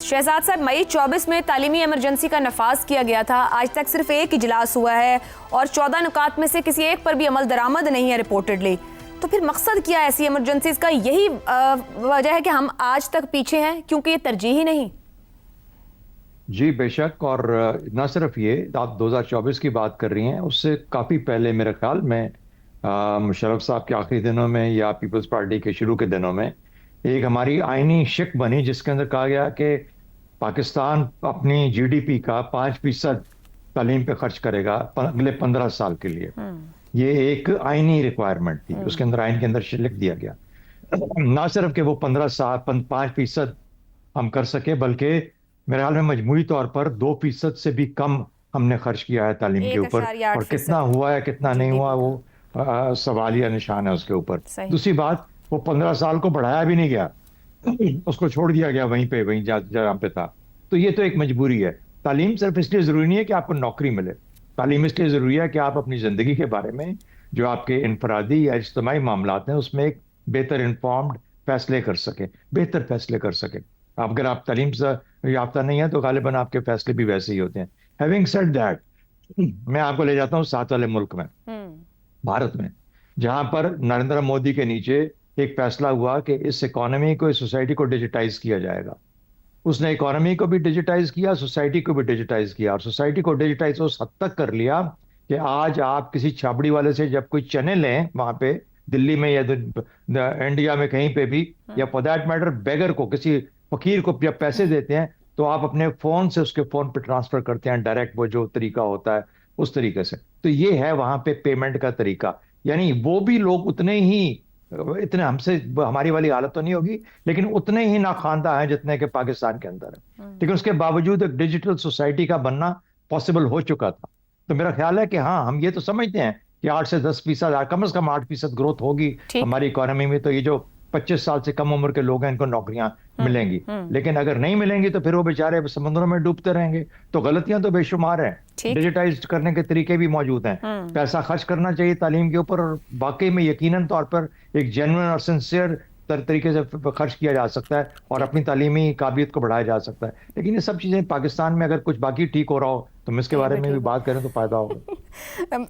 शहजाद साहब, मई 24 में तालीमी इमरजेंसी का नफाज किया गया था। आज तक सिर्फ एक इजलास हुआ है और 14 नुकात में से किसी एक पर भी अमल दरामद नहीं है रिपोर्टेडली। तो फिर मकसद क्या है ऐसी इमरजेंसीज का? यही वजह है कि हम आज तक पीछे हैं, क्योंकि ये तरजीह ही नहीं। जी बेशक, और न सिर्फ ये आप 2024 की बात कर रही हैं, उससे काफ़ी पहले मेरे ख्याल में मुशर्रफ साहब के आखिरी दिनों में या पीपल्स पार्टी के शुरू के दिनों में एक हमारी आईनी शिक बनी, जिसके अंदर कहा गया कि पाकिस्तान अपनी जीडीपी का 5% तालीम पे खर्च करेगा अगले 15 साल के लिए। ये एक आईनी रिक्वायरमेंट थी, उसके अंदर आइन के अंदर लिख दिया गया। ना सिर्फ कि वो 5% हम कर सके, बल्कि मेरे ख्याल में मजमूई तौर पर 2% से भी कम हमने खर्च किया है तालीम के ऊपर। और कितना हुआ है कितना नहीं हुआ वो सवालिया निशान है उसके ऊपर। दूसरी बात, वो 15 साल को बढ़ाया भी नहीं गया, उसको छोड़ दिया गया वहीं पे, वहीं जहाँ पे था। तो ये तो एक मजबूरी है। तालीम सिर्फ इसलिए ज़रूरी नहीं है कि आपको नौकरी मिले, तालीम इसलिए ज़रूरी है कि आप अपनी ज़िंदगी के बारे में जो आपके इनफरादी या इज्तिमाई मामलात हैं उसमें एक बेहतर इन्फॉर्म्ड फैसले कर सके, बेहतर फैसले कर सके। अगर आप तालीम से याफ्ता नहीं है तो गालिबन आपके फैसले भी वैसे ही होते हैं। हैविंग सेड दैट, मैं आपको ले जाता हूँ साथ वाले मुल्क में, भारत में, जहां पर नरेंद्र मोदी के नीचे एक फैसला हुआ कि इस इकोनॉमी को, इस सोसाइटी को डिजिटाइज किया जाएगा। उसने इकोनॉमी को भी डिजिटाइज किया, सोसाइटी को भी डिजिटाइज किया, और सोसाइटी को डिजिटाइज उस हद तक कर लिया कि आज आप किसी छाबड़ी वाले से जब कोई चने लें वहां पे दिल्ली में या इंडिया में कहीं पे भी, या फॉर दैट मैटर बेगर को, किसी फकीर को जब पैसे देते हैं तो आप अपने फोन से उसके फोन पे ट्रांसफर करते हैं डायरेक्ट, वो जो तरीका होता है उस तरीके से। तो ये है वहां पे पेमेंट का तरीका। यानी वो भी लोग उतने ही, इतने हमसे हमारी वाली हालत तो नहीं होगी, लेकिन उतने ही नाखानदा हैं जितने के पाकिस्तान के अंदर है। लेकिन उसके बावजूद एक डिजिटल सोसाइटी का बनना पॉसिबल हो चुका था। तो मेरा ख्याल है कि हाँ, हम ये तो समझते हैं कि 8 से 10%, कम से कम 8% ग्रोथ होगी हमारी इकोनॉमी में, तो ये जो 25 साल से कम उम्र के लोग हैं इनको नौकरियां मिलेंगी। लेकिन अगर नहीं मिलेंगी तो फिर वो बेचारे समुद्रों में डूबते रहेंगे। तो गलतियां तो बेशुमार हैं, डिजिटाइज करने के तरीके भी मौजूद हैं। पैसा खर्च करना चाहिए तालीम के ऊपर, और वाकई में यकीनन तौर पर एक जेन्युइन और सिंसियर तरीके से खर्च किया जा सकता है और अपनी तालीमी काबिलियत को बढ़ाया जा सकता है। लेकिन ये सब चीजें पाकिस्तान में अगर कुछ बाकी ठीक हो रहा हो तो हम इसके बारे में भी बात करें तो फायदा होगा।